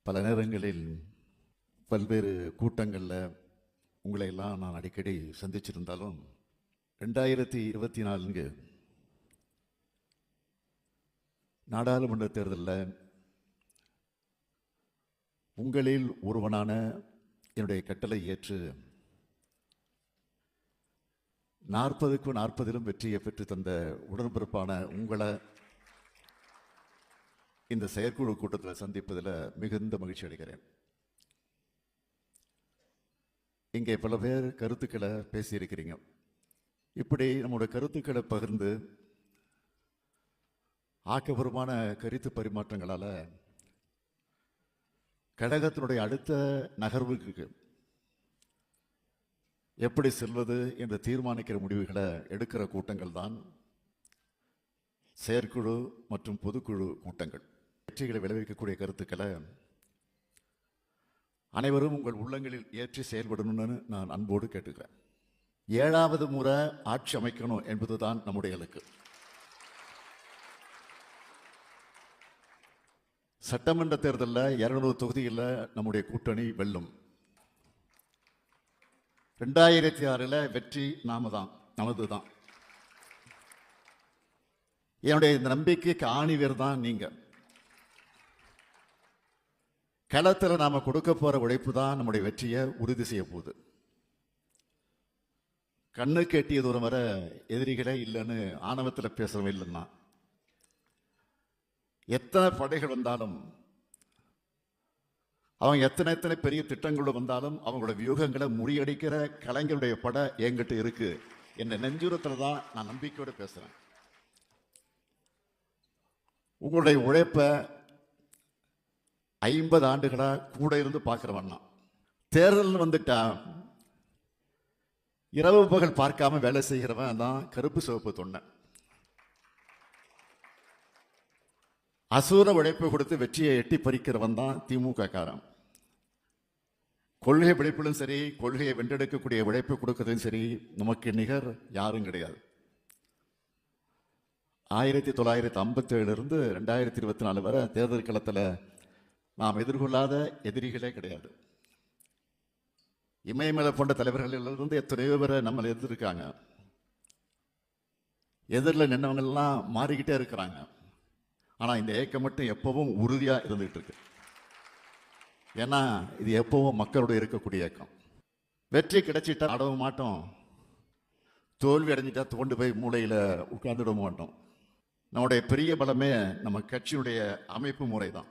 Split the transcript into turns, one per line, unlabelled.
பல நேரங்களில் பல்வேறு கூட்டங்களில் உங்களை எல்லாம் நான் அடிக்கடி சந்திச்சிருந்தாலும் 2024 நாடாளுமன்ற தேர்தலில் உங்களில் ஒருவனான என்னுடைய கட்டளை ஏற்று 40க்கு 40 வெற்றியை பெற்று தந்த உடன்பிறப்பான உங்களை இந்த செயற்குழு கூட்டத்தில் சந்திப்பதில் மிகுந்த மகிழ்ச்சி அடைகிறேன். இங்கே பல பேர் கருத்துக்களை பேசியிருக்கிறீங்க. இப்படி நம்முடைய கருத்துக்களை பகிர்ந்து ஆக்கப்பூர்வமான கருத்து பரிமாற்றங்களால் கழகத்தினுடைய அடுத்த நகர்வுக்கு எப்படி செல்வது என்று தீர்மானிக்கிற முடிவுகளை எடுக்கிற கூட்டங்கள் தான் செயற்குழு மற்றும் பொதுக்குழு கூட்டங்கள். வெற்றிகளை விளைவிக்கக்கூடிய கருத்துக்களை அனைவரும் உங்கள் உள்ளங்களில் ஏற்றி செயல்படணும்னு நான் அன்போடு கேட்டுக்கிறேன். 7வது முறை ஆட்சி அமைக்கணும் என்பதுதான் நம்முடைய இலக்கு. சட்டமன்ற தேர்தலில் 200 தொகுதியில் நம்முடைய கூட்டணி வெல்லும். 2006 வெற்றி நமது தான். என்னுடைய இந்த நம்பிக்கைக்கு ஆணிவேர் தான் நீங்க. களத்தில் நாம கொடுக்க போற உழைப்பு தான் நம்முடைய வெற்றியை உறுதி செய்ய போகுது. கண்ணுக்கு எட்டிய தூரம் வர எதிரிகளே இல்லைன்னு ஆணவத்தில் பேசுறவங்க இல்லைன்னா, எத்தனை படைகள் வந்தாலும், அவங்க எத்தனை பெரிய திட்டங்களோடு வந்தாலும் அவங்களோட வியூகங்களை முறியடிக்கிற கலைஞருடைய படை என்கிட்ட இருக்கு என்ற நெஞ்சுரத்துல தான் நான் நம்பிக்கையோடு பேசுறேன். உங்களுடைய உழைப்ப 50 ஆண்டுகளா கூட இருந்து பார்க்கிறவன் தான். தேர்தல் வந்துட்டா இரவு பகல் பார்க்காம வேலை செய்கிறவன் தான் கருப்பு சிவப்பு தொண்டை. அசூர உழைப்பை கொடுத்து வெற்றியை எட்டி பறிக்கிறவன் தான் திமுக காரன். கொள்கை பிழைப்பிலும் சரி, கொள்கையை வென்றெடுக்கக்கூடிய உழைப்பை கொடுக்கறதும் சரி, நமக்கு நிகர் யாரும் கிடையாது. 1957 2024 வரை தேர்தல் களத்தில் நாம் எதிர்கொள்ளாத எதிரிகளே கிடையாது. இமயமலை போன்ற தலைவர்களிலிருந்து எத்தனையோ பேரை நம்மளை எதிர்க்காங்க. எதிரில் நின்றவங்கெல்லாம் மாறிக்கிட்டே இருக்கிறாங்க. ஆனால் இந்த ஏக்கம் மட்டும் எப்பவும் உறுதியாக இருந்துகிட்டு இருக்கு. ஏன்னா இது எப்பவும் மக்களோட இருக்கக்கூடிய ஏக்கம். வெற்றி கிடைச்சிட்டா அடவும் மாட்டோம், தோல்வி அடைஞ்சிட்டா தோண்டு போய் மூளையில் உட்கார்ந்துட மாட்டோம். நம்முடைய பெரிய பலமே நம்ம கட்சியுடைய அமைப்பு முறை தான்.